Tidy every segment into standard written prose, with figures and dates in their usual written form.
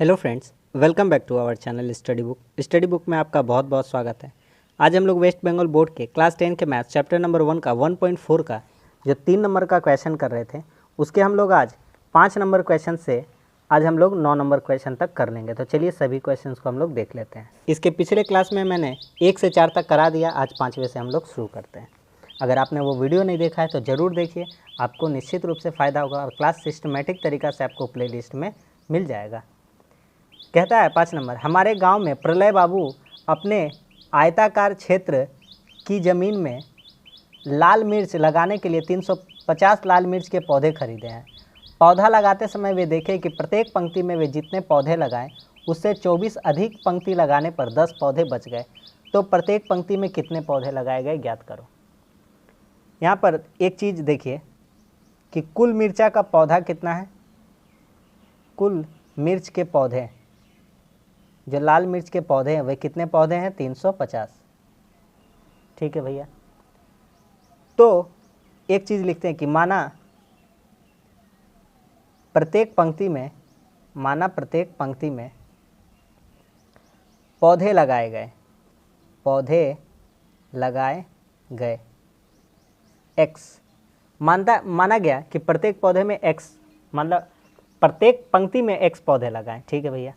Hello friends, welcome back to our channel study book में आपका बहुत बहुत स्वागत है। आज हम लोग वेस्ट बंगाल बोर्ड के क्लास 10 के मैथ्स चैप्टर नंबर 1 का 1.4 का जो 3 नंबर का क्वेश्चन कर रहे थे उसके हम लोग आज 5 नंबर क्वेश्चन से आज हम लोग 9 नंबर क्वेश्चन तक कर लेंगे। तो चलिए सभी क्वेश्चंस को हम लोग देख लेते हैं। इसके पिछले क्लास में मैंने 1 से 4 तक करा दिया, आज 5वें से हम लोग शुरू करते हैं। अगर आपने वो वीडियो नहीं देखा है तो ज़रूर देखिए, आपको निश्चित रूप से फ़ायदा होगा और क्लास सिस्टमेटिक तरीक़ा से आपको प्ले लिस्ट में मिल जाएगा। कहता है 5 नंबर, हमारे गांव में प्रलय बाबू अपने आयताकार क्षेत्र की ज़मीन में लाल मिर्च लगाने के लिए 350 लाल मिर्च के पौधे खरीदे हैं। पौधा लगाते समय वे देखे कि प्रत्येक पंक्ति में वे जितने पौधे लगाएं उससे 24 अधिक पंक्ति लगाने पर 10 पौधे बच गए, तो प्रत्येक पंक्ति में कितने पौधे लगाए गए ज्ञात करो। यहाँ पर एक चीज़ देखिए कि कुल मिर्चा का पौधा कितना है। कुल मिर्च के पौधे, जो लाल मिर्च के पौधे हैं वे कितने पौधे हैं? 350। ठीक है भैया। तो एक चीज़ लिखते हैं कि माना प्रत्येक पंक्ति में पौधे लगाए गए x। माना गया कि प्रत्येक पौधे में x, मतलब प्रत्येक पंक्ति में x पौधे लगाएं। ठीक है भैया।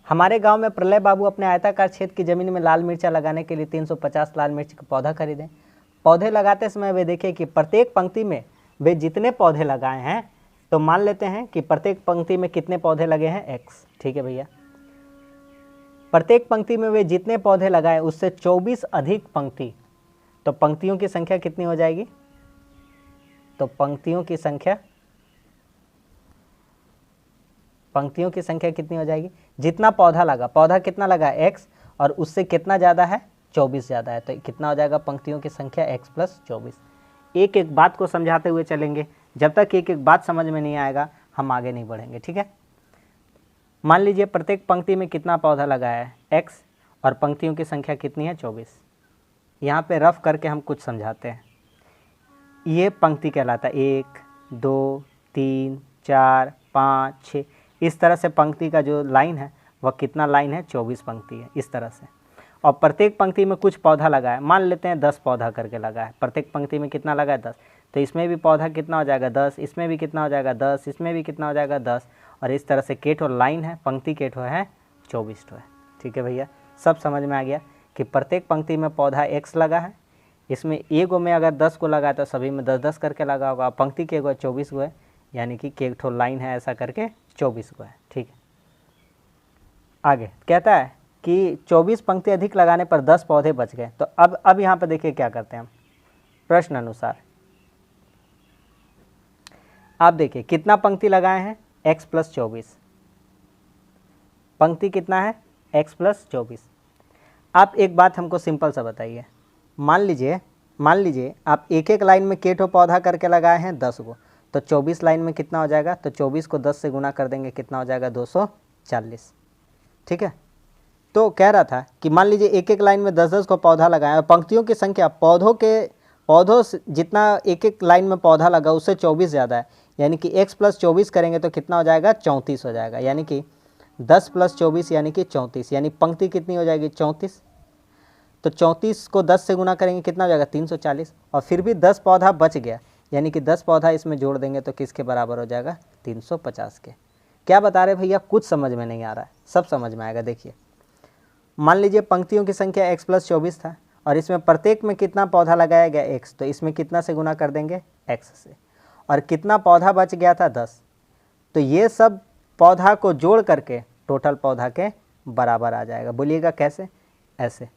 हमारे गांव में प्रलय बाबू अपने आयताकार क्षेत्र की ज़मीन में लाल मिर्चा लगाने के लिए 350 लाल मिर्च का पौधा खरीदें। पौधे लगाते समय वे देखें कि प्रत्येक पंक्ति में वे जितने पौधे लगाए हैं, तो मान लेते हैं कि प्रत्येक पंक्ति में कितने पौधे लगे हैं? x। ठीक है भैया। प्रत्येक पंक्ति में वे जितने पौधे लगाए उससे 24 अधिक पंक्ति, तो पंक्तियों की संख्या कितनी हो जाएगी? तो पंक्तियों की संख्या कितनी हो जाएगी? जितना पौधा लगा, पौधा कितना लगा? x, और उससे कितना ज़्यादा है? 24 ज़्यादा है, तो कितना हो जाएगा? पंक्तियों की संख्या x + 24। एक एक बात को समझाते हुए चलेंगे, जब तक एक एक बात समझ में नहीं आएगा हम आगे नहीं बढ़ेंगे। ठीक है। मान लीजिए प्रत्येक पंक्ति में कितना पौधा लगाया है? x, और पंक्तियों की संख्या कितनी है? 24। यहाँ पे रफ करके हम कुछ समझाते हैं। ये पंक्ति कहलाता है 1, 2, 3, 4, 5, 6। इस तरह से पंक्ति का जो लाइन है वह कितना लाइन है? 24 पंक्ति है, इस तरह से। और प्रत्येक पंक्ति में कुछ पौधा लगा है, मान लेते हैं 10 पौधा करके लगा है। प्रत्येक पंक्ति में कितना लगा है? 10। तो इसमें भी पौधा कितना हो जाएगा? 10। इसमें भी कितना हो जाएगा? 10। इसमें भी कितना हो जाएगा? 10। और इस तरह से केठो लाइन है, पंक्ति केठो है 24 है। ठीक है भैया, सब समझ में आ गया कि प्रत्येक पंक्ति में पौधा x लगा है। इसमें एगो में अगर 10 को लगा तो सभी में 10-10 करके लगा होगा। पंक्ति के एगो 24 को है, यानी कि केठो लाइन है ऐसा करके 24 को है। ठीक है। आगे कहता है कि 24 पंक्ति अधिक लगाने पर 10 पौधे बच गए। तो अब यहाँ पर देखिए क्या करते हैं हम, प्रश्न अनुसार आप देखिए कितना पंक्ति लगाए हैं? x + 24। पंक्ति कितना है? x + 24। आप एक बात हमको सिंपल सा बताइए। मान लीजिए आप एक एक लाइन में केठो पौधा करके लगाए हैं 10 को, तो 24 लाइन में कितना हो जाएगा? तो 24 को 10 से गुना कर देंगे, कितना हो जाएगा? 240। ठीक है। तो कह रहा था कि मान लीजिए एक एक लाइन में 10-10 को पौधा लगाएं और पंक्तियों की संख्या पौधों जितना एक एक लाइन में पौधा लगा उससे 24 ज़्यादा है, यानी कि x + 24 करेंगे तो कितना हो जाएगा? 34 हो जाएगा। यानी कि 10 + 24 यानी कि 34, यानी पंक्ति कितनी हो जाएगी? 34। तो 34 को 10 से गुना करेंगे, कितना हो जाएगा? 340। और फिर भी 10 पौधा बच गया, यानी कि 10 पौधा इसमें जोड़ देंगे तो किसके बराबर हो जाएगा? 350 के। क्या बता रहे भैया? कुछ समझ में नहीं आ रहा है, सब समझ में आएगा। देखिए मान लीजिए पंक्तियों की संख्या x + 24 था और इसमें प्रत्येक में कितना पौधा लगाया गया? x। तो इसमें कितना से गुना कर देंगे? x से। और कितना पौधा बच गया था? 10। तो ये सब पौधा को जोड़ करके टोटल पौधा के बराबर आ जाएगा। बोलिएगा कैसे? ऐसे,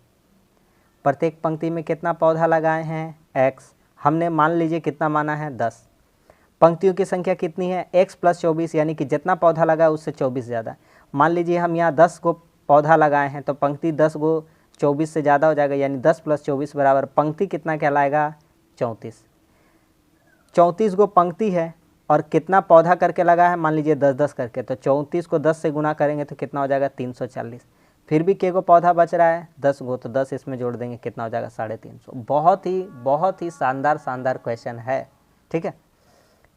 प्रत्येक पंक्ति में कितना पौधा लगाए हैं? x। हमने मान लीजिए कितना माना है? 10। पंक्तियों की संख्या कितनी है? x + 24, यानी कि जितना पौधा लगा उससे 24 ज़्यादा। मान लीजिए हम यहाँ 10 को पौधा लगाए हैं, तो पंक्ति 10 को 24 से ज़्यादा हो जाएगा, यानी 10 + 24 बराबर पंक्ति कितना कहलाएगा? 34। 34 को पंक्ति है और कितना पौधा करके लगा है? मान लीजिए 10-10 करके, तो 34 को 10 से गुना करेंगे तो कितना हो जाएगा? 340। फिर भी के को पौधा बच रहा है? 10 गो, तो 10 इसमें जोड़ देंगे, कितना हो जाएगा? 350। बहुत ही शानदार क्वेश्चन है। ठीक है।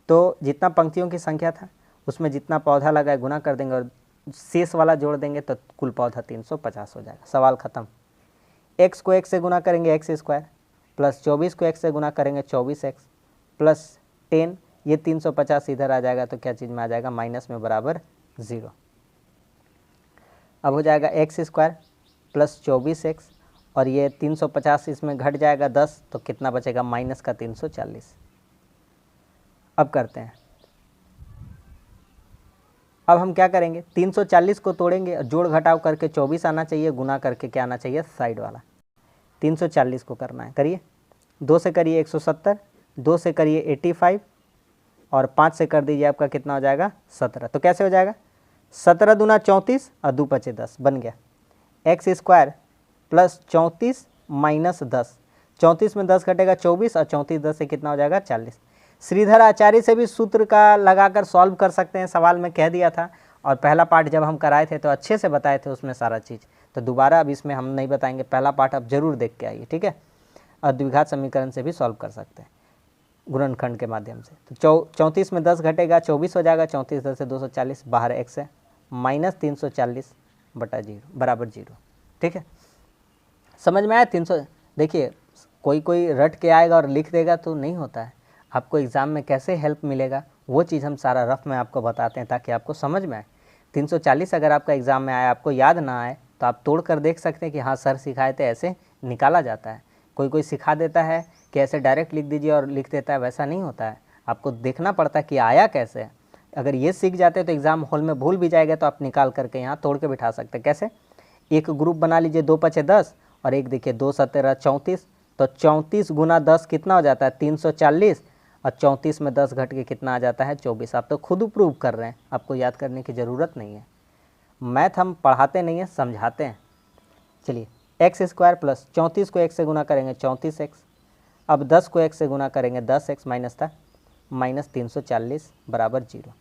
तो जितना पंक्तियों की संख्या था उसमें जितना पौधा लगा है गुना कर देंगे और शेष वाला जोड़ देंगे तो कुल पौधा 350 हो जाएगा। सवाल ख़त्म। x को x से गुना करेंगे एक्स स्क्वायर, प्लस 24 को x से गुना करेंगे 24x, प्लस 10, ये 350 इधर आ जाएगा तो क्या चीज़ में आ जाएगा, माइनस में बराबर 0। अब हो जाएगा एक्स स्क्वायर प्लस 24x, और ये 350 इसमें घट जाएगा 10, तो कितना बचेगा, माइनस का 340। अब करते हैं, अब हम क्या करेंगे, 340 को तोड़ेंगे और जोड़ घटाव करके 24 आना चाहिए, गुना करके क्या आना चाहिए, साइड वाला। 340 को करना है, करिए। 2 से करिए 170, 2 से करिए 85, और 5 से कर दीजिए, आपका कितना हो जाएगा, 17। तो कैसे हो जाएगा, 17 दूना 34 और 2 पचे 10, बन गया एक्स स्क्वायर प्लस 34 माइनस 10। 34 में 10 घटेगा 24, और 34 10 से कितना हो जाएगा, 40। श्रीधर आचार्य से भी सूत्र का लगाकर सॉल्व कर सकते हैं, सवाल में कह दिया था, और पहला पार्ट जब हम कराए थे तो अच्छे से बताए थे उसमें सारा चीज़, तो दोबारा अब इसमें हम नहीं बताएंगे, पहला पार्ट आप जरूर देख के आइए, ठीक है। और द्विघात समीकरण से भी सॉल्व कर सकते हैं गुणनखंड के माध्यम से। तो 34 में 10 घटेगा 24 हो जाएगा, 34 10 से 240, बाहर x है, माइनस 340 बटा 0 बराबर 0, ठीक है। समझ में आया। 300, देखिए कोई रट के आएगा और लिख देगा तो नहीं होता है, आपको एग्ज़ाम में कैसे हेल्प मिलेगा वो चीज़ हम सारा रफ में आपको बताते हैं ताकि आपको समझ में आए। 340 अगर आपका एग्ज़ाम में आया, आपको याद ना आए तो आप तोड़ कर देख सकते हैं कि हाँ सर सिखाए थे, ऐसे निकाला जाता है। कोई सिखा देता है कि ऐसे डायरेक्ट लिख दीजिए और लिख देता है, वैसा नहीं होता है, आपको देखना पड़ता है कि आया कैसे है। अगर ये सीख जाते तो एग्ज़ाम हॉल में भूल भी जाएगा तो आप निकाल करके यहाँ तोड़ के बिठा सकते हैं। कैसे, एक ग्रुप बना लीजिए, 2 पचे 10, और एक देखिए 2 17 34, तो 34 गुना 10 कितना हो जाता है, 340, और 34 में 10 घट के कितना आ जाता है, 24। आप तो खुद प्रूव कर रहे हैं, आपको याद करने की ज़रूरत नहीं है। मैथ हम पढ़ाते नहीं हैं, समझाते हैं। चलिए, एक्स स्क्वायर प्लस 34 को x से गुना करेंगे 34x, अब 10 को x से गुना करेंगे 10x, माइनस था, माइनस 340 बराबर 0।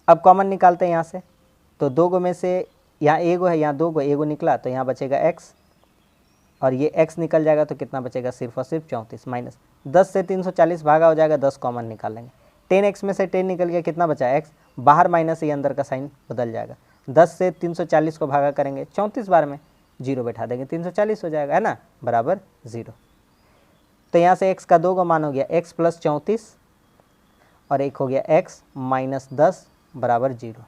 अब कॉमन निकालते हैं यहाँ से, तो 2 गो में से यहाँ एगो है, यहाँ 2 गो, एगो निकला तो यहाँ बचेगा x, और ये x निकल जाएगा तो कितना बचेगा, सिर्फ और सिर्फ 34, माइनस 10 से 340 भागा हो जाएगा, 10 कॉमन निकालेंगे, 10x में से 10 निकल गया, कितना बचा x, बाहर माइनस, ये अंदर का साइन बदल जाएगा। 10 से 340 को भागा करेंगे 34 बार में, 0 बैठा देंगे, 340 हो जाएगा, है ना, बराबर 0। तो यहाँ से x का 2 गो मान हो गया, x प्लस 34, और एक हो गया x माइनस 10 बराबर 0।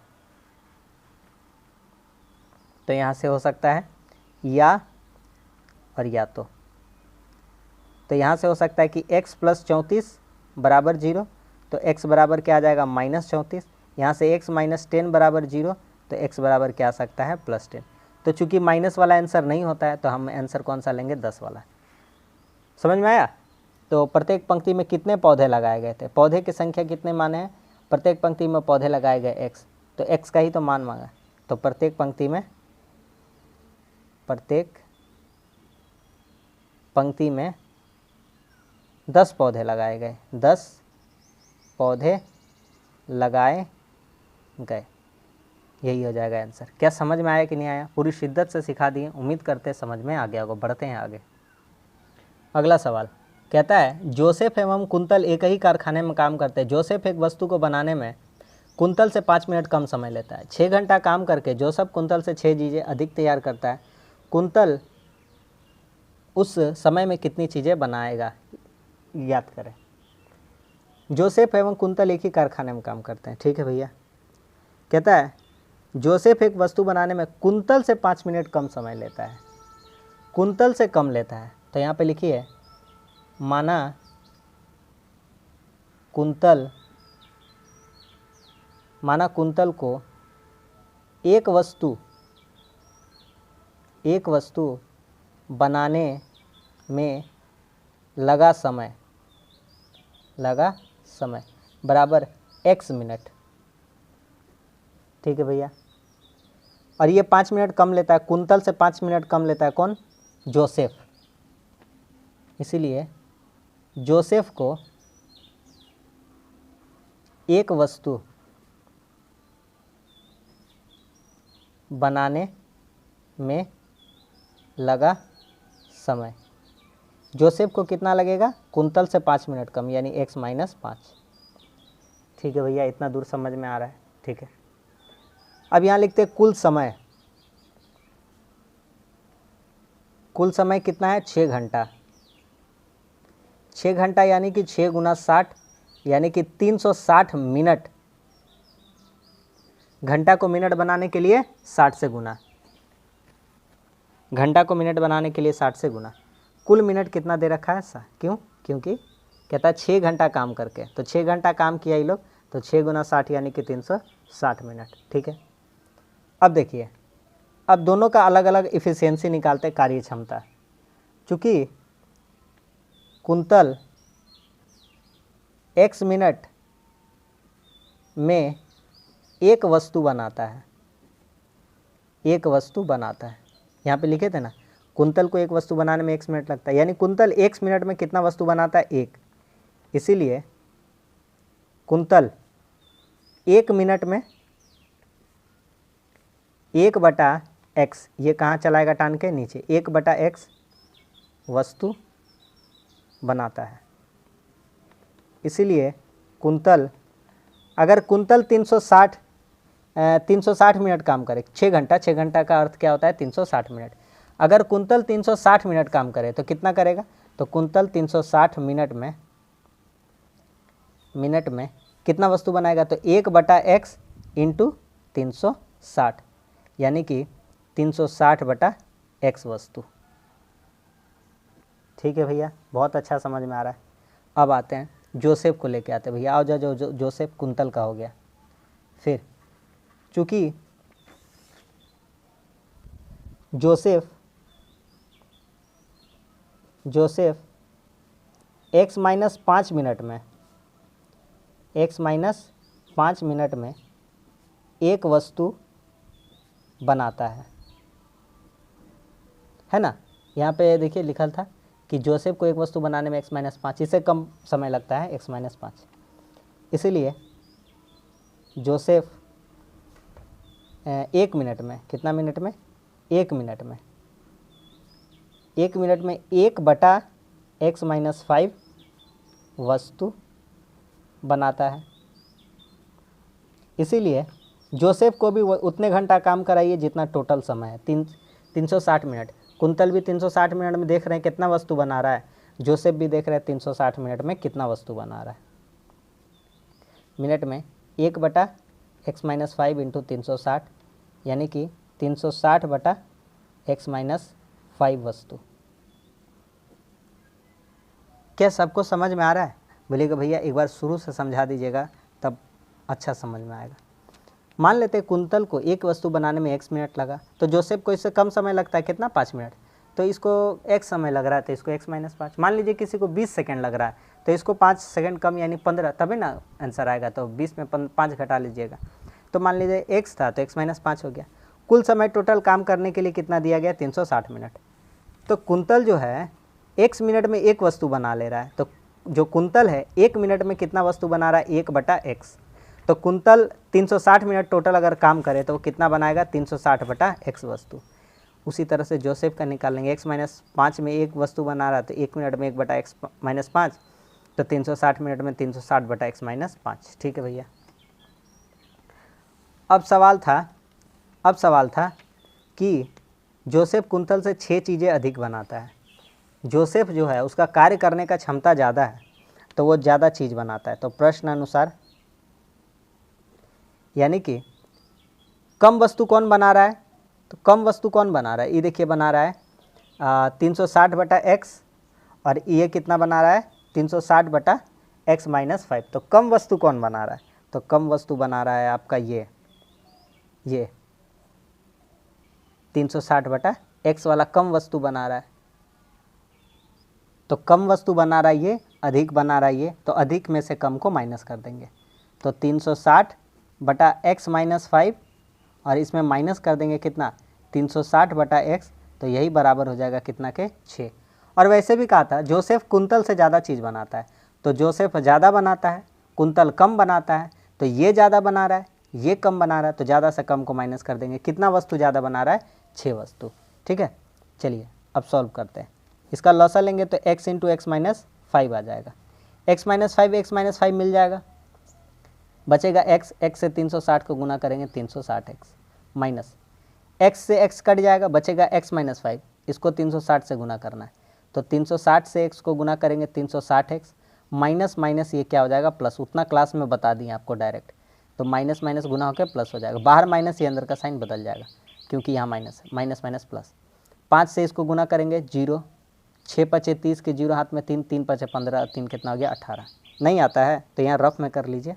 तो यहाँ से हो सकता है या और या, तो यहाँ से हो सकता है कि x प्लस 34 बराबर 0, तो x बराबर क्या आ जाएगा, माइनस 34। यहाँ से x माइनस 10 बराबर 0, तो x बराबर क्या आ सकता है, प्लस 10। तो चूंकि माइनस वाला आंसर नहीं होता है तो हम आंसर कौन सा लेंगे, 10 वाला। समझ में आया। तो प्रत्येक पंक्ति में कितने पौधे लगाए गए थे, पौधे की संख्या कितने माने हैं, प्रत्येक पंक्ति में पौधे लगाए गए x, तो x का ही तो मान मांगा, तो प्रत्येक पंक्ति में 10 पौधे लगाए गए, 10 पौधे लगाए गए, यही हो जाएगा आंसर। क्या समझ में आया कि नहीं आया, पूरी शिद्दत से सिखा दिए, उम्मीद करते हैं समझ में आ गया होगा। बढ़ते हैं आगे। अगला सवाल कहता है, जोसेफ एवं कुंतल एक ही कारखाने में काम करते हैं। जोसेफ एक वस्तु को बनाने में कुंतल से 5 मिनट कम समय लेता है। 6 घंटा काम करके जोसेफ कुंतल से 6 चीज़ें अधिक तैयार करता है। कुंतल उस समय में कितनी चीज़ें बनाएगा, याद करें। जोसेफ एवं कुंतल एक ही कारखाने में काम करते हैं, ठीक है भैया। कहता है जोसेफ एक वस्तु बनाने में कुंतल से 5 मिनट कम समय लेता है, कुंतल से कम लेता है। तो यहाँ पे लिखिए, माना कुंतल को एक वस्तु बनाने में लगा समय बराबर x मिनट, ठीक है भैया। और ये 5 मिनट कम लेता है, कुंतल से 5 मिनट कम लेता है कौन, जोसेफ। इसीलिए जोसेफ को एक वस्तु बनाने में लगा समय, जोसेफ को कितना लगेगा, कुंतल से 5 मिनट कम, यानी x माइनस 5। ठीक है भैया, इतना दूर समझ में आ रहा है, ठीक है। अब यहाँ लिखते हैं कुल समय, कुल समय कितना है 6 घंटा। 6 घंटा यानी कि 6 गुना 60 यानी कि 360 मिनट। घंटा को मिनट बनाने के लिए 60 से गुना, घंटा को मिनट बनाने के लिए 60 से गुना। कुल मिनट कितना दे रखा है क्यों? क्योंकि कहता है 6 घंटा काम करके, तो 6 घंटा काम किया ये लोग, तो 6 गुना 60 यानी कि 360 मिनट। ठीक है, अब देखिए, अब दोनों का अलग अलग इफ़िशियंसी निकालते हैं, कार्य क्षमता। चूँकि कुंतल x मिनट में एक वस्तु बनाता है, एक वस्तु बनाता है। यहाँ पे लिखे थे ना, कुंतल को एक वस्तु बनाने में x मिनट लगता है, यानी कुंतल x मिनट में कितना वस्तु बनाता है? 1। इसीलिए कुंतल 1 मिनट में 1/x, ये कहाँ चलाएगा टान के? नीचे। 1/x वस्तु बनाता है। इसीलिए कुंतल, अगर कुंतल 360 मिनट काम करे, 6 घंटा, 6 घंटा का अर्थ क्या होता है? 360 मिनट। अगर कुंतल 360 मिनट काम करे तो कितना करेगा? तो कुंतल 360 मिनट में कितना वस्तु बनाएगा? तो 1/x इंटू 360 यानी कि 360/x वस्तु। ठीक है भैया, बहुत अच्छा समझ में आ रहा है। अब आते हैं जोसेफ को लेके आते हैं भैया। आओ जो जोसेफ कुंतल का हो गया। फिर चूँकि जोसेफ x माइनस 5 मिनट में, x माइनस 5 मिनट में एक वस्तु बनाता है ना। यहाँ पे देखिए लिखा था कि जोसेफ को एक वस्तु बनाने में x माइनस 5, इससे कम समय लगता है x माइनस 5। इसीलिए जोसेफ 1 मिनट में, कितना मिनट में? 1 मिनट में, 1 मिनट में 1/x माइनस 5 वस्तु बनाता है। इसीलिए जोसेफ को भी उतने घंटा काम कराइए जितना टोटल समय है, 360 मिनट। कुंतल भी 360 मिनट में देख रहे हैं कितना वस्तु बना रहा है, जोसेफ भी देख रहे हैं 360 मिनट में कितना वस्तु बना रहा है। मिनट में 1/x माइनस 5 इंटू 360 यानी कि 360/x माइनस 5 वस्तु। क्या सबको समझ में आ रहा है? बोलिएगा भैया एक बार शुरू से समझा दीजिएगा, तब अच्छा समझ में आएगा। मान लेते हैं कुंतल को एक वस्तु बनाने में x मिनट लगा, तो जोसेफ को इससे कम समय लगता है, कितना? 5 मिनट। तो इसको x समय लग रहा है, तो इसको x माइनस 5। मान लीजिए किसी को 20 सेकेंड लग रहा है, तो इसको 5 सेकेंड कम यानी 15, तभी ना आंसर आएगा। तो 20 में 5 घटा लीजिएगा, तो मान लीजिए x था तो x माइनस 5 हो गया। कुल समय टोटल काम करने के लिए कितना दिया गया? 360 मिनट। तो कुंतल जो है x मिनट में एक वस्तु बना ले रहा है, तो जो कुंतल है 1 मिनट में कितना वस्तु बना रहा है? 1/x। तो कुंतल 360 मिनट टोटल अगर काम करे तो वो कितना बनाएगा? 360/x वस्तु। उसी तरह से जोसेफ का निकालेंगे, x माइनस 5 में एक वस्तु बना रहा है, तो 1 मिनट में 1/x माइनस 5, तो 360 मिनट में 360/x माइनस 5। ठीक है भैया। अब सवाल था कि जोसेफ कुंतल से 6 चीज़ें अधिक बनाता है। जोसेफ जो है उसका कार्य करने का क्षमता ज़्यादा है, तो वो ज़्यादा चीज़ बनाता है। तो प्रश्न अनुसार यानी कि कम वस्तु कौन बना रहा है? तो कम वस्तु कौन बना रहा है? ये देखिए बना रहा है 360/x, और ये कितना बना रहा है? 360/x minus 5। तो कम वस्तु कौन बना रहा है? तो कम वस्तु बना रहा है आपका ये 360/x वाला कम वस्तु बना रहा है। तो कम वस्तु बना रहा है ये, अधिक बना रहा है ये, तो अधिक में से कम को माइनस कर देंगे। तो 360/x माइनस 5, और इसमें माइनस कर देंगे कितना? 360/x, तो यही बराबर हो जाएगा कितना के? 6। और वैसे भी कहा था जोसेफ कुंतल से ज़्यादा चीज़ बनाता है, तो जोसेफ ज़्यादा बनाता है, कुंतल कम बनाता है। तो ये ज़्यादा बना रहा है, ये कम बना रहा है, तो ज़्यादा से कम को माइनस कर देंगे। कितना वस्तु ज़्यादा बना रहा है? 6 वस्तु। ठीक है, चलिए अब सॉल्व करते हैं। इसका लॉसा लेंगे तो x इंटू एक्स माइनस 5 आ जाएगा। x माइनस 5 मिल जाएगा, बचेगा x से 360 को गुना करेंगे 360x। माइनस x से x कट जाएगा, बचेगा x माइनस 5, इसको 360 से गुना करना है, तो 360 से x को गुना करेंगे 360x, माइनस माइनस ये क्या हो जाएगा प्लस, उतना क्लास में बता दिए आपको डायरेक्ट, तो माइनस माइनस गुना होकर प्लस हो जाएगा, बाहर माइनस ये अंदर का साइन बदल जाएगा क्योंकि यहाँ माइनस है, माइनस माइनस प्लस। 5 से इसको गुना करेंगे 0, 6 पचे 30 के 0 हाथ में 3, 3 पचे 15, 3 कितना हो गया 18। नहीं आता है तो यहाँ रफ में कर लीजिए,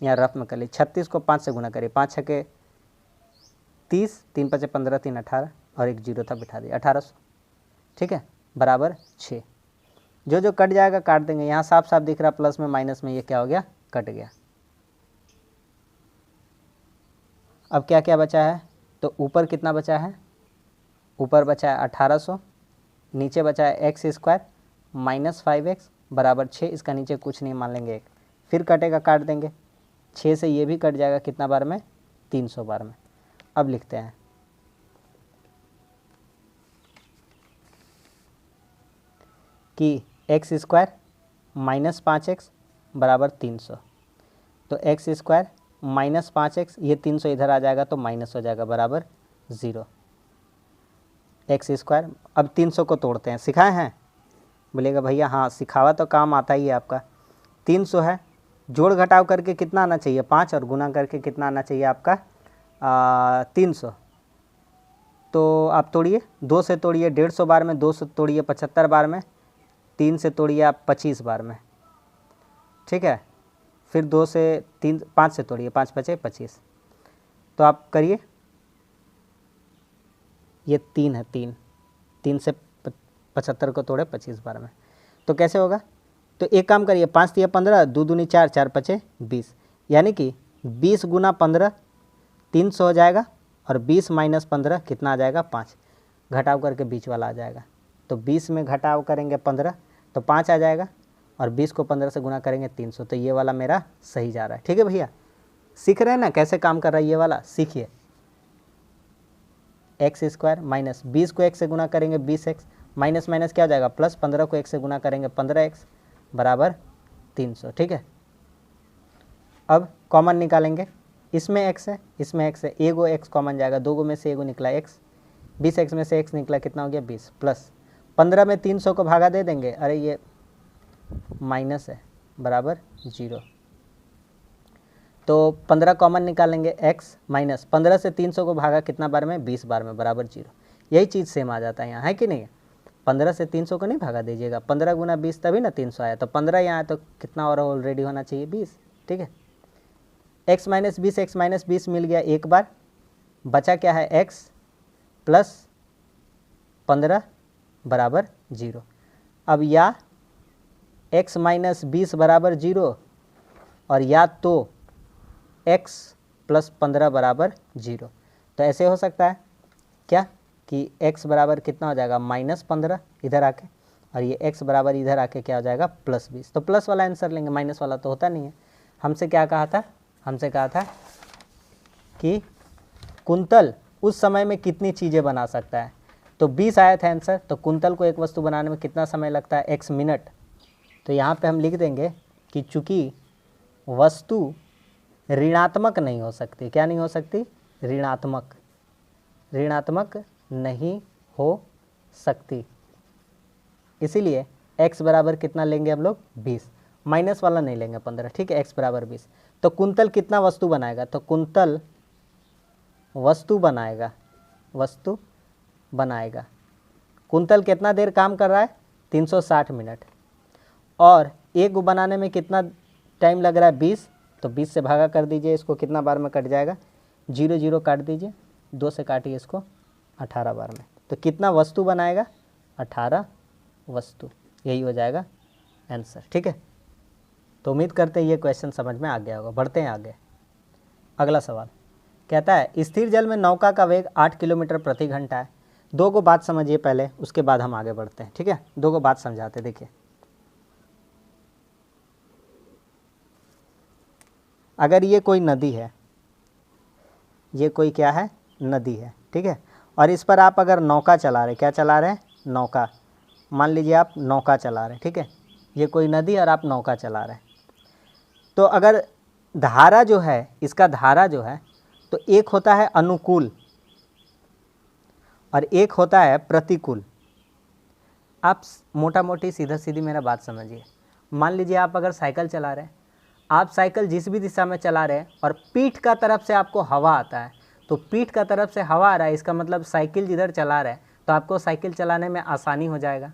यहाँ रफ में कर लीजिए। 36 को 5 से गुना करिए, 5 छके 30, 3 पचे 15, 3 18 और एक 0 था बिठा दिया 1800, ठीक है, बराबर 6। जो जो कट जाएगा काट देंगे, यहाँ साफ साफ दिख रहा प्लस में माइनस में ये क्या हो गया कट गया। अब क्या क्या बचा है, तो ऊपर कितना बचा है, ऊपर बचा है 1800, नीचे बचा है एक्स स्क्वायर माइनस 5x बराबर 6, इसका नीचे कुछ नहीं मान लेंगे 1, फिर कटेगा काट देंगे, 6 से ये भी कट जाएगा कितना बार में 300 बार में। अब लिखते हैं कि एक्स स्क्वायर माइनस 5x बराबर 300, तो एक्स स्क्वायर माइनस 5x, ये 300 इधर आ जाएगा तो माइनस हो जाएगा बराबर 0, एक्स स्क्वायर। अब 300 को तोड़ते हैं, सिखाए हैं, बोलेगा भैया हाँ सिखावा तो काम आता ही है आपका। 300 है, जोड़ घटाव करके कितना आना चाहिए 5, और गुना करके कितना आना चाहिए आपका 300, तो आप तोड़िए, 2 से तोड़िए 150 बार में, 2 से तोड़िए 75 बार में, 3 से तोड़िए आप 25 बार में, ठीक है, फिर 2 से 3 5 से तोड़िए, 5 पचे 25, तो आप करिए, ये 3 है, 3 से 75 को तोड़े 25 बार में, तो कैसे होगा, तो एक काम करिए, 5 तिया 15, 2 दूनी 4, 4 पचे 20, यानी कि 20 गुना 15 300 हो जाएगा, और 20 माइनस 15 कितना आ जाएगा 5, घटाव करके बीच वाला आ जाएगा, तो 20 में घटाव करेंगे 15 तो 5 आ जाएगा, और 20 को 15 से गुना करेंगे 300, तो ये वाला मेरा सही जा रहा है। ठीक है भैया, सीख रहे हैं ना कैसे काम कर रहा है ये वाला, सीखिए। एक्स स्क्वायर माइनस 20 को 1 से गुना करेंगे 20x, माइनस माइनस क्या हो जाएगा प्लस, 15 को 1 से गुना करेंगे 15x बराबर 300, ठीक है। अब कॉमन निकालेंगे, इसमें x है, इसमें x है, एगो x कॉमन जाएगा, 2 गो में से एगो निकला x, 20x में से x निकला कितना हो गया 20, प्लस 15 में 300 को भागा दे देंगे, अरे ये माइनस है बराबर 0, तो 15 कॉमन निकालेंगे x माइनस 15 से 300 को भागा कितना बार में 20 बार में बराबर 0, यही चीज़ सेम आ जाता है यहाँ, है कि नहीं। 15 से 300 को नहीं भागा दीजिएगा, 15 गुना 20 तभी ना 300 आया, तो 15 यहाँ तो कितना और ऑलरेडी होना चाहिए 20, ठीक है। x माइनस 20 x माइनस 20 मिल गया एक बार, बचा क्या है x प्लस 15 बराबर 0। अब या x माइनस 20 बराबर 0 और या तो x प्लस 15 बराबर 0, तो ऐसे हो सकता है क्या कि x बराबर कितना हो जाएगा -15 इधर आके, और ये x बराबर इधर आके क्या हो जाएगा +20, तो प्लस वाला आंसर लेंगे, माइनस वाला तो होता नहीं है। हमसे क्या कहा था, हमसे कहा था कि कुंतल उस समय में कितनी चीज़ें बना सकता है, तो 20 आया था आंसर, तो कुंतल को एक वस्तु बनाने में कितना समय लगता है x मिनट, तो यहाँ पे हम लिख देंगे कि चूँकि वस्तु ऋणात्मक नहीं हो सकती, क्या नहीं हो सकती, ऋणात्मक नहीं हो सकती, इसीलिए x बराबर कितना लेंगे हम लोग 20, माइनस वाला नहीं लेंगे 15, ठीक है, x बराबर 20। तो कुंतल कितना वस्तु बनाएगा, तो कुंतल वस्तु बनाएगा, कुंतल कितना देर काम कर रहा है 360 मिनट, और एक को बनाने में कितना टाइम लग रहा है 20, तो 20 से भागा कर दीजिए, इसको कितना बार में कट जाएगा 0 0 काट दीजिए, 2 से काटिए इसको 18 बार में, तो कितना वस्तु बनाएगा 18 वस्तु, यही हो जाएगा आंसर, ठीक है। तो उम्मीद करते हैं ये क्वेश्चन समझ में आ गया होगा। बढ़ते हैं आगे, अगला सवाल कहता है स्थिर जल में नौका का वेग 8 किलोमीटर प्रति घंटा है। 2 को बात समझिए पहले, उसके बाद हम आगे बढ़ते हैं, ठीक है। 2 को बात समझाते, देखिए अगर ये कोई नदी है, ये कोई क्या है नदी है, ठीक है, और इस पर आप अगर नौका चला रहे, क्या चला रहे हैं नौका, मान लीजिए आप नौका चला रहे हैं, ठीक है, ये कोई नदी और आप नौका चला रहे हैं, तो अगर धारा जो है, इसका धारा जो है तो एक होता है अनुकूल और एक होता है प्रतिकूल। आप मोटा मोटी सीधा सीधी मेरा बात समझिए। मान लीजिए आप अगर साइकिल चला रहे हैं, आप साइकिल जिस भी दिशा में चला रहे हैं और पीठ का तरफ से आपको हवा आता है, तो पीठ का तरफ से हवा आ रहा है, इसका मतलब साइकिल जिधर चला रहे हैं तो आपको साइकिल चलाने में आसानी हो जाएगा।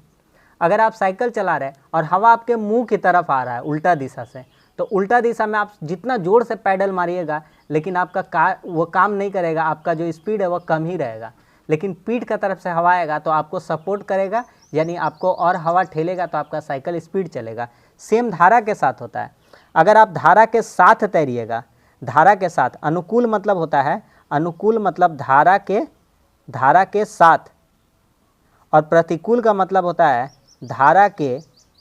अगर आप साइकिल चला रहे हैं और हवा आपके मुंह की तरफ आ रहा है उल्टा दिशा से, तो उल्टा दिशा में आप जितना जोर से पैडल मारिएगा लेकिन आपका वो काम नहीं करेगा, आपका जो स्पीड है वो कम ही रहेगा। लेकिन पीठ का तरफ से हवा आएगा तो आपको सपोर्ट करेगा, यानी आपको और हवा ठेलेगा तो आपका साइकिल स्पीड चलेगा। सेम धारा के साथ होता है। अगर आप धारा के साथ तैरिएगा, धारा के साथ, अनुकूल मतलब होता है, अनुकूल मतलब धारा के साथ, और प्रतिकूल का मतलब होता है धारा के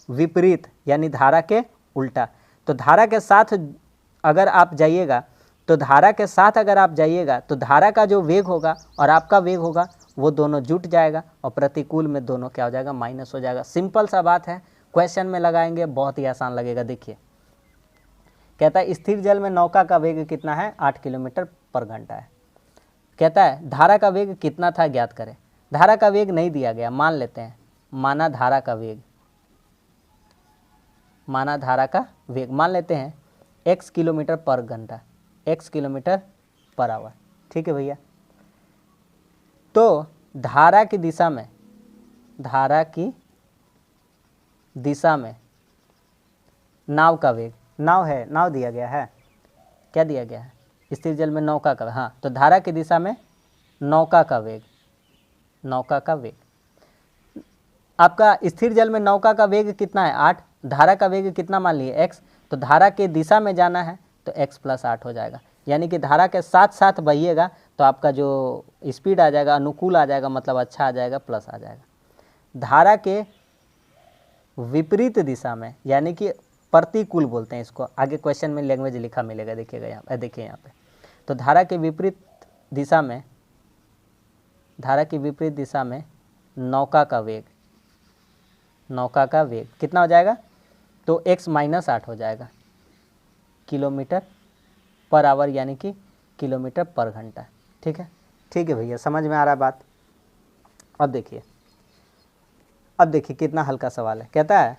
विपरीत यानी धारा के उल्टा। तो धारा के साथ अगर आप जाइएगा तो धारा का जो वेग होगा और आपका वेग होगा वो दोनों जुट जाएगा और प्रतिकूल में दोनों क्या हो जाएगा, माइनस हो जाएगा। सिंपल सा बात है, क्वेश्चन में लगाएंगे बहुत ही आसान लगेगा। देखिए कहता है स्थिर जल में नौका का वेग कितना है, 8 किलोमीटर पर घंटा है। कहता है धारा का वेग कितना था ज्ञात करें। धारा का वेग नहीं दिया गया, मान लेते हैं, माना धारा का वेग मान लेते हैं x किलोमीटर पर घंटा, x किलोमीटर पर आवर। ठीक है भैया। तो धारा की दिशा में नाव का वेग, नाव दिया गया है, क्या दिया गया है, स्थिर जल में नौका का, हाँ, तो धारा की दिशा में नौका का वेग, आपका स्थिर जल में नौका का वेग कितना है, 8, धारा का वेग कितना मान लिए x, तो धारा के दिशा में जाना है तो x + 8 हो जाएगा। यानी कि धारा के साथ साथ बहिएगा तो आपका जो स्पीड आ जाएगा अनुकूल आ जाएगा, मतलब अच्छा आ जाएगा, प्लस आ जाएगा। धारा के विपरीत दिशा में यानी कि प्रतिकूल बोलते हैं इसको, आगे क्वेश्चन में लैंग्वेज लिखा मिलेगा, देखिएगा यहाँ, देखिए यहाँ पे। तो धारा के विपरीत दिशा में नौका का वेग कितना हो जाएगा, तो x - 8 हो जाएगा, किलोमीटर पर आवर यानी कि किलोमीटर पर घंटा। ठीक है भैया, समझ में आ रहा है बात। अब देखिए कितना हल्का सवाल है। कहता है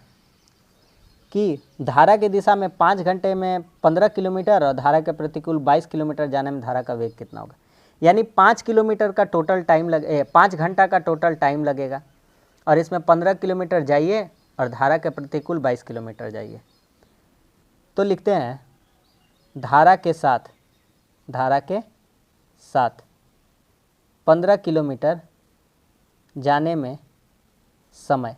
कि धारा की दिशा में 5 घंटे में 15 किलोमीटर और धारा के प्रतिकूल 22 किलोमीटर जाने में धारा का वेग कितना होगा। यानी 5 किलोमीटर का टोटल टाइम 5 घंटा का टोटल टाइम लगेगा और इसमें 15 किलोमीटर जाइए और धारा के प्रतिकूल 22 किलोमीटर जाइए। तो लिखते हैं धारा के साथ 15 किलोमीटर जाने में समय,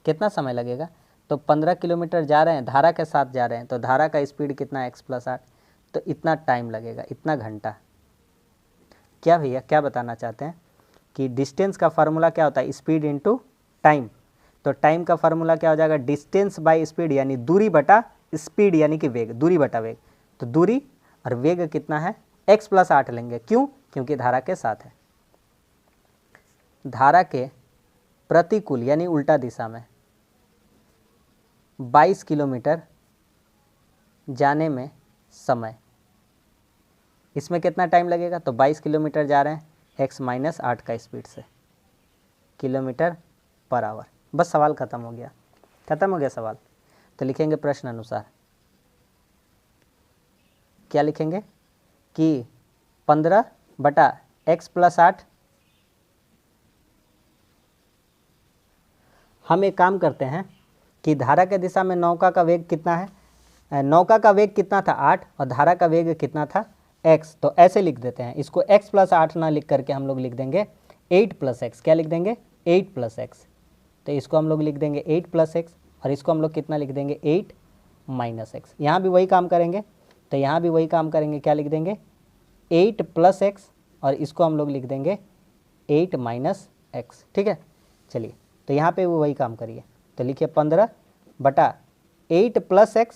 कितना समय लगेगा, तो 15 किलोमीटर जा रहे हैं, धारा के साथ जा रहे हैं, तो धारा का स्पीड कितना है, x + 8, तो इतना टाइम लगेगा, इतना घंटा। क्या भैया, क्या बताना चाहते हैं कि डिस्टेंस का फार्मूला क्या होता है, स्पीड इनटू टाइम। तो टाइम का फार्मूला क्या हो जाएगा, डिस्टेंस बाय स्पीड, यानी दूरी बटा स्पीड यानी कि वेग, दूरी बटा वेग। तो दूरी और वेग कितना है, x + 8 लेंगे, क्यों, क्योंकि धारा के साथ है। धारा के प्रतिकूल यानी उल्टा दिशा में 22 किलोमीटर जाने में समय, इसमें कितना टाइम लगेगा, तो 22 किलोमीटर जा रहे हैं x - 8 का स्पीड से, किलोमीटर पर आवर। बस सवाल खत्म हो गया सवाल। तो लिखेंगे प्रश्न अनुसार, क्या लिखेंगे कि 15/x + 8। हम एक काम करते हैं कि धारा के दिशा में नौका का वेग कितना है, नौका का वेग कितना था 8 और धारा का वेग कितना था x। तो ऐसे लिख देते हैं इसको, x + 8 ना लिख करके हम लोग लिख देंगे 8 + x। क्या लिख देंगे, 8 + x। तो इसको हम लोग लिख देंगे 8 + x और इसको हम लोग कितना लिख देंगे, 8 - x। यहाँ भी वही काम करेंगे, तो यहाँ भी वही काम करेंगे, क्या लिख देंगे 8 + x और इसको हम लोग लिख देंगे 8 - x। ठीक है, चलिए तो यहाँ पे वो वही काम करिए। तो लिखिए 15/8 + x